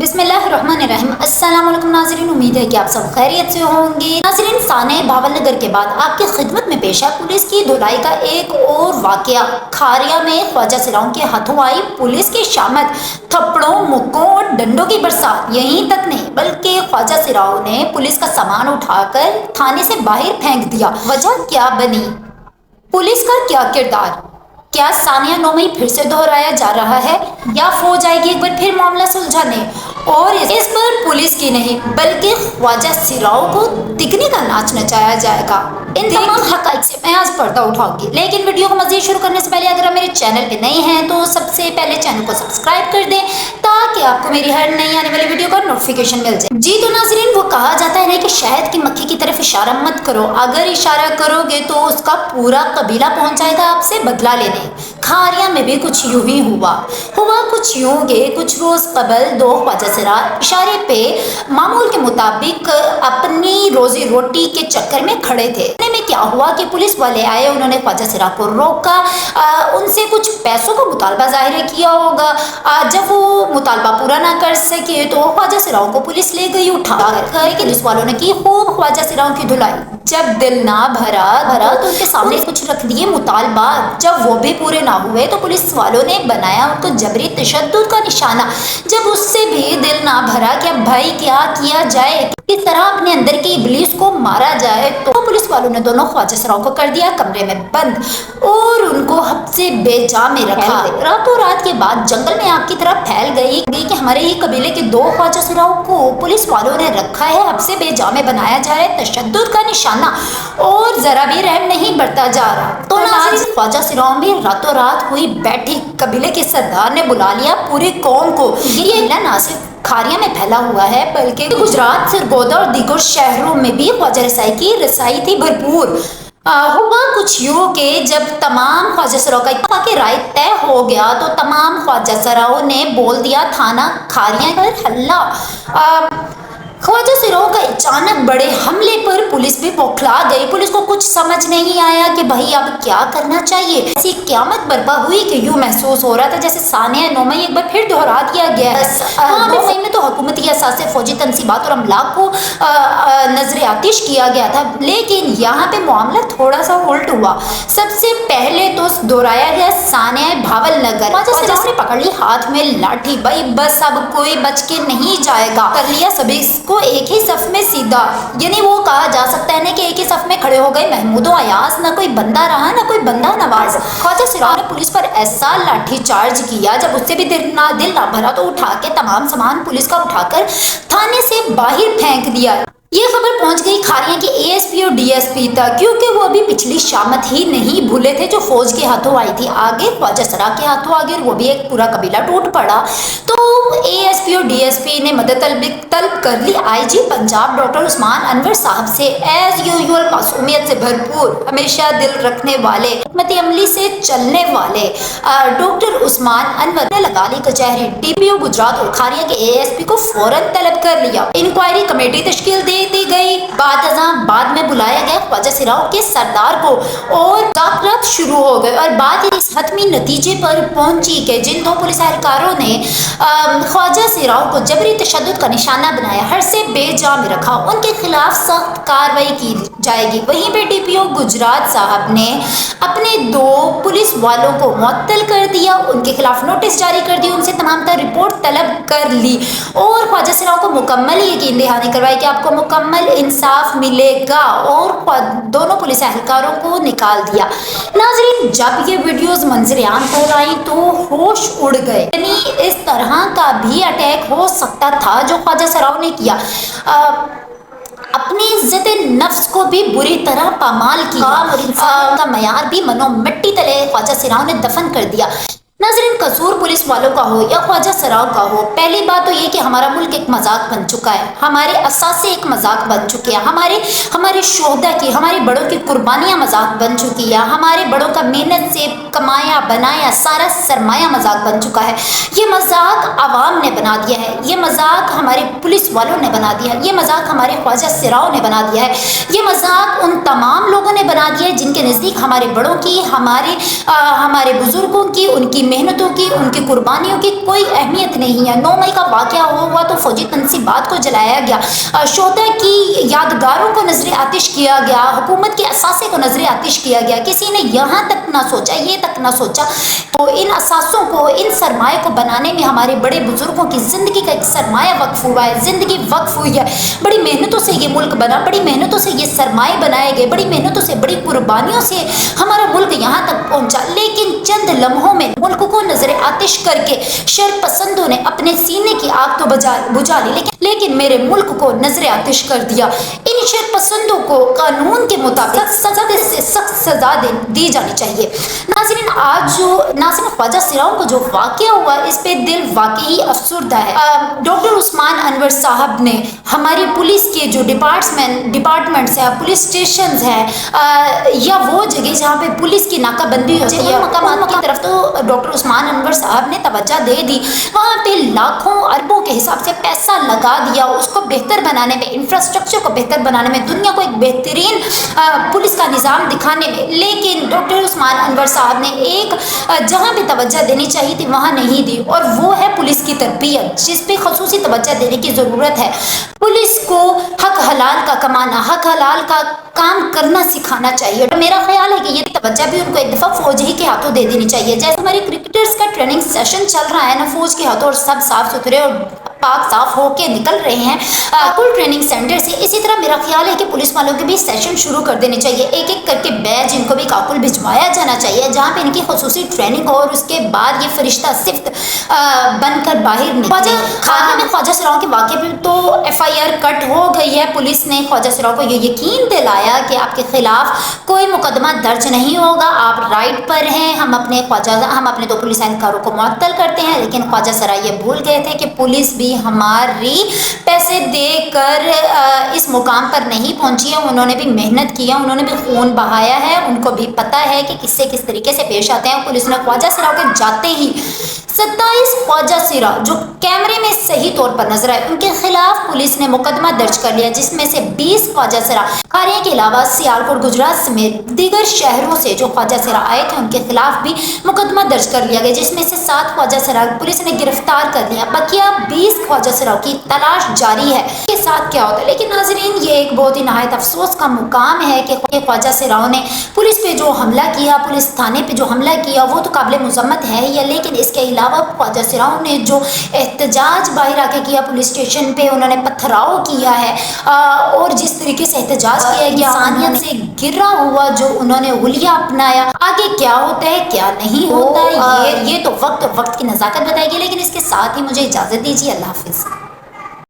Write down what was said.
बिस्मिल्लाहिर्रहमानिर्रहीम। अस्सलाम वालेकुम नाज़रीन, उम्मीद है कि आप सब खैरियत से होंगे। नाज़रीन, साने भावल नगर के बाद आपकी खिदमत में पेश है पुलिस की धुलाई का एक और वाकया। खारिया में ख्वाजा सिराओं के हाथों आई पुलिस की शामत, थप्पड़ों, मुक्कों और डंडों की बरसात। यहीं तक नहीं बल्कि ख्वाजा सिराओं ने पुलिस का सामान उठाकर थाने से बाहर फेंक दिया। वजह क्या बनी, पुलिस का क्या किरदार, क्या सानिया नोमई फिर से दोहराया जा रहा है या फौज आएगी एक बार फिर मामला सुलझाने? और इस पर पुलिस की नहीं बल्कि ख्वाजा सिराओं को दिखने का नाच नचाया जाएगा। इन तमाम हक़ाइक़ से मैं आज पर्दा उठाऊंगी, लेकिन वीडियो को मज़ीद शुरू करने से पहले अगर आप मेरे चैनल पे नए हैं तो सबसे पहले चैनल को सब्सक्राइब कर दें ताकि आपको मेरी हर नई आने वाली वीडियो का नोटिफिकेशन मिल जाए। जी तो नाज़रीन, वो कहा जाता है ना कि शहद की मक्खी की तरफ इशारा मत करो, अगर इशारा करोगे तो उसका पूरा कबीला पहुंच जाएगा आपसे बदला लेने। खारिया में भी कुछ यूं ही हुआ कुछ यूं के कुछ रोज कबल दो ख्वाजा सिरा इशारे पे मामूल के मुताबिक अपनी रोजी रोटी के चक्कर में खड़े थे। में क्या हुआ कि पुलिस वाले आए, उन्होंने ख्वाजा सिरा को रोका, उनसे कुछ पैसों का मुतालबा जाहिर किया होगा। जब वो मुतालबा पूरा ना कर सके तो ख्वाजा सिराओं को पुलिस ले गई उठा कर। पुलिस वालों ने की खूब ख्वाजा सिराओं की धुलाई। जब दिल ना भरा तो उनके सामने कुछ रख दिए मुतालबा। जब वो भी पूरे ना हुए तो पुलिस वालों ने बनाया उनको जबरी तशद्दुद का निशाना। जब उससे भी दिल ना भरा कि अब भाई क्या किया जाए, किस तरह अपने अंदर की इब्लीस को मारा जाए, तो पुलिस वालों ने दोनों ख्वाजा सिराओं को कर दिया कमरे में बंद और उनको हद से बेजा में रखा। रातों रात के बाद जंगल में आग की तरह फैल गई कि हमारे ही कबीले के दो ख्वाजा सिराओं को पुलिस वालों ने रखा है, हद से बेजा में बनाया जा रहा है, तशद्दुद का निशाना, और जरा भी रहम नहीं बरता जा रहा। तो नाज़रीन, ख्वाजा सिराओं भी रातों रात हुई बैठी। कबीले के सरदार ने बुला लिया पूरी कौम को। ये ना सिर्फ खारिया में फैला हुआ है बल्कि गुजरात, सरगोदा और दीगर शहरों में भी ख्वाजा रसाई थी भरपूर। हुआ कुछ यूं के जब तमाम ख्वाजा सिराओं का के राय तय हो गया तो तमाम ख्वाजा सिराओं ने बोल दिया थाना खारिया पर हल्ला। ख्वाजा सिराओं का अचानक बड़े हमले पर पुलिस भी बौखला गई। पुलिस को कुछ समझ नहीं आया कि भाई अब क्या करना चाहिए। ऐसी क़यामत बर्पा हुई कि यूं महसूस हो रहा था जैसे सानिया नोमई एक बार फिर दोहरा दिया गया है। नोमई में तो हुकूमती असासे फौजी तनसीबात और अमला को नजर आतिश किया गया था, लेकिन यहाँ पे मामला थोड़ा सा उल्ट हुआ। सबसे पहले तो दोहराया गया सानिया भावल नगर। ख्वाजा सिराओं ने पकड़ ली हाथ में लाठी, भाई बस अब कोई बच के नहीं जाएगा। कर लिया सभी को एक ही सफ में सीधा, यानी वो कहा जा सकता है ना कि एक ही सफ में खड़े हो गए महमूद और अयाज। ना कोई बंदा रहा ना कोई बंदा नवाज। ख्वाजा सिराओं ने पुलिस पर ऐसा लाठी चार्ज किया जब उससे भी दिल ना भरा तो उठा के तमाम सामान पुलिस का उठाकर थाने से बाहर फेंक दिया। ये खबर पहुंच गई खारिया के एएसपी और डीएसपी तक, क्योंकि वो अभी पिछली शामत ही नहीं भूले थे जो फौज के हाथों आई थी। आगे ख्वाजा सिरा के हाथों आ गई, वो भी एक पूरा कबीला टूट पड़ा। तो एएसपी और डीएसपी ने मदद तलब कर ली आईजी पंजाब डॉक्टर उस्मान अनवर साहब से। एज यूजुअल मासूमियत से भरपूर, हमेशा दिल रखने वाले, हिकमत अमली से चलने वाले डॉक्टर उस्मान अनवर ने लगा ली कचहरी। डीपीओ गुजरात और खारिया के एएसपी को फौरन तलब कर लिया। इंक्वायरी कमेटी तश्कील दी गई। बाद में बुलाया गया ख्वाजा सिराओं के सरदार को और मुज़ाकरात शुरू हो गए और बात इस हतमी नतीजे पर पहुंची कि जिन दो पुलिस एहलकारों ने ख्वाजा सिराओं को जबरी तशद्दुद का निशाना बनाया, हर से बेजा में रखा, उनके खिलाफ सख्त कार्रवाई की जाएगी। वहीं पे डीपीओ गुजरात साहब ने अपने दो पुलिस वालों को मुअत्तल कर दिया, उनके खिलाफ नोटिस जारी कर दी, उनसे तमाम तर रिपोर्ट तलब कर ली और ख्वाजा सिराओं को मुकम्मल यकीन दहानी करवाई कि आपको मुकम्मल इंसाफ मिलेगा और दोनों पुलिस एहलकारों को निकाल दिया। नाज़रीन, जब ये वीडियोस मंजर आम पर आई तो होश उड़ गए, यानी इस तरह का भी अटैक हो सकता था जो ख्वाजा सिराओं ने किया। अपनी इज्जत नफ्स को भी बुरी तरह पामाल किया और इंसान का मयार भी मनो मिट्टी तले ख्वाजा सिराओं ने दफन कर दिया। नाज़रीन, कसूर पुलिस वालों का हो या ख्वाजा सिराओं का हो, पहली बात तो ये कि हमारा मुल्क एक मजाक बन चुका है, हमारे असासे एक मजाक बन चुके हैं, हमारे शोहदा की, हमारे बड़ों की कुर्बानियाँ मजाक बन चुकी है, हमारे बड़ों का मेहनत से कमाया बनाया सारा सरमाया मजाक बन चुका है। ये मजाक आवाम ने बना दिया है, ये मजाक हमारे पुलिस वालों ने बना दिया है, ये मजाक हमारे ख्वाजा सिराओं ने बना दिया है, ये मजाक उन तमाम लोगों ने बना दिया है जिनके नज़दीक हमारे बड़ों की, हमारे बुजुर्गों की, उनकी محنतों की, उनकी कुर्बानियों की कोई अहमियत नहीं है। 9 मई का वाक़या हुआ तो फौजी तनसीबात को जलाया गया, शोहदा की यादगारों को नजर आतिश किया गया, हुकूमत के असासे को नजर आतिश किया गया। किसी ने यहाँ तक ना सोचा, ये तक ना सोचा तो इन असासों को, इन सरमाए को बनाने में हमारे बड़े बुजुर्गों की ज़िंदगी का एक सरमाया वक्फ हुआ है, ज़िंदगी वक्फ हुई है। बड़ी मेहनतों से ये मुल्क बना, बड़ी मेहनतों से ये सरमाए बनाए गए, बड़ी मेहनतों से, बड़ी कुर्बानियों से हमारा मुल्क यहाँ तक पहुँचा। लेकिन चंद लम्हों में मुल्क को नजर आतिश करके शर पसंदों ने अपने सीने की आग तो बुझा ली, लेकिन मेरे मुल्क को नजर आतिश कर दिया। इन शर पसंदों को कानून के मुताबिक सख्त सजा दी जानी चाहिए। नाज़रीन, आज जो नाज़रीन ख्वाजा सिराओं को जो वाक़या हुआ, इस पे दिल वाकई अफसुर्दा है। डॉक्टर उस्मान अनवर साहब ने हमारी पुलिस के जो डिपार्टमेंट्स हैं, पुलिस स्टेशन हैं, या वो जगह जहाँ पे पुलिस की नाकाबंदी होती है, मकामात की तरफ तो डॉक्टर उस्मान अनवर साहब ने तवज्जो दे दी। वहाँ पे लाखों अरबों के हिसाब से पैसा लगा दिया उसको बेहतर बनाने में, इंफ्रास्ट्रक्चर को बेहतर बनाने में, दुनिया को एक बेहतरीन पुलिस का निज़ाम दिखाने में। लेकिन डॉक्टर उस्मान अनवर साहब ने एक जहाँ पे तवज्जो देनी चाहिए थी वहाँ नहीं दी, और वो है पुलिस की तरबियत, जिस पे खसूसी तवज्जो देने की ज़रूरत है। पुलिस को हक हलाल का कमाना, हक हलाल का काम करना सिखाना चाहिए। और मेरा ख्याल है कि ये तवज्जो भी उनको एक दफ़ा फौज ही के हाथों दे देनी चाहिए। जैसे हमारे क्रिकेटर्स का ट्रेनिंग सेशन चल रहा है ना फौज के हाथों, और सब साफ सुथरे और पाक साफ होके निकल रहे हैं कुल ट्रेनिंग सेंटर से, इसी तरह मेरा ख्याल है कि पुलिस वालों के भी सेशन शुरू कर देने चाहिए। एक एक करके बैच इनको भी काकुल भिजवाया जाना चाहिए, जहाँ पे इनकी खसूसी ट्रेनिंग हो, और उसके बाद ये फरिश्ता सिफ्त बनकर बाहर निकले। खाना में ख्वाजा सिराओं के वाक़े पे तो FIR कट हो गई है। पुलिस ने ख्वाजा सिराओं को ये यकीन दिलाया कि आपके खिलाफ कोई मुकदमा दर्ज नहीं होगा, आप राइट पर हैं। हम अपने 2 पुलिस एहलकारों को मुअत्तल करते हैं, लेकिन ख्वाजा सिरा ये भूल गए थे कि पुलिस भी हमारी पैसे देकर इस मुकाम पर नहीं पहुंची है। उन्होंने भी मेहनत की है, उन्होंने भी खून बहाया है, उनको भी पता है कि किससे किस तरीके से पेश आते हैं। पुलिस ने ख्वाजा सिरा के जाते ही 27 ख्वाजा सिरा जो कैमरे में सही तौर पर नजर आए, उनके खिलाफ पुलिस ने मुकदमा दर्ज कर लिया, जिसमें से 20 ख्वाजा सिरा खारिया के अलावा सियालकोट गुजरात समेत दीगर शहरों से जो ख्वाजा सिरा आए थे उनके खिलाफ भी मुकदमा दर्ज कर लिया गया, जिसमें से 7 ख्वाजा सिरा पुलिस ने गिरफ्तार कर लिया। बकिया 20 ख्वाजा सिराओं की तलाश जारी है के साथ क्या होता है। लेकिन नाजरीन, ये एक बहुत ही नहायत अफसोस का मुकाम है कि ख्वाजा सिराओं ने पुलिस पे जो हमला किया, पुलिस थाने पे जो हमला किया, वो तो काबिल मुज़म्मत है ही है, लेकिन इसके अलावा ख्वाजा सिराओं ने जो एहतजाज बाहर आके किया पुलिस स्टेशन पे, उन्होंने पथराव किया है, और जिस तरीके से एहतजाज किया गया, इंसानियत से गिरा हुआ जो उन्होंने हुलिया अपनाया, आगे क्या होता है क्या नहीं होता है ये तो वक्त की नज़ाकत बताएगी। लेकिन इसके साथ ही मुझे इजाज़त दीजिए, अल्लाह हाफिज़।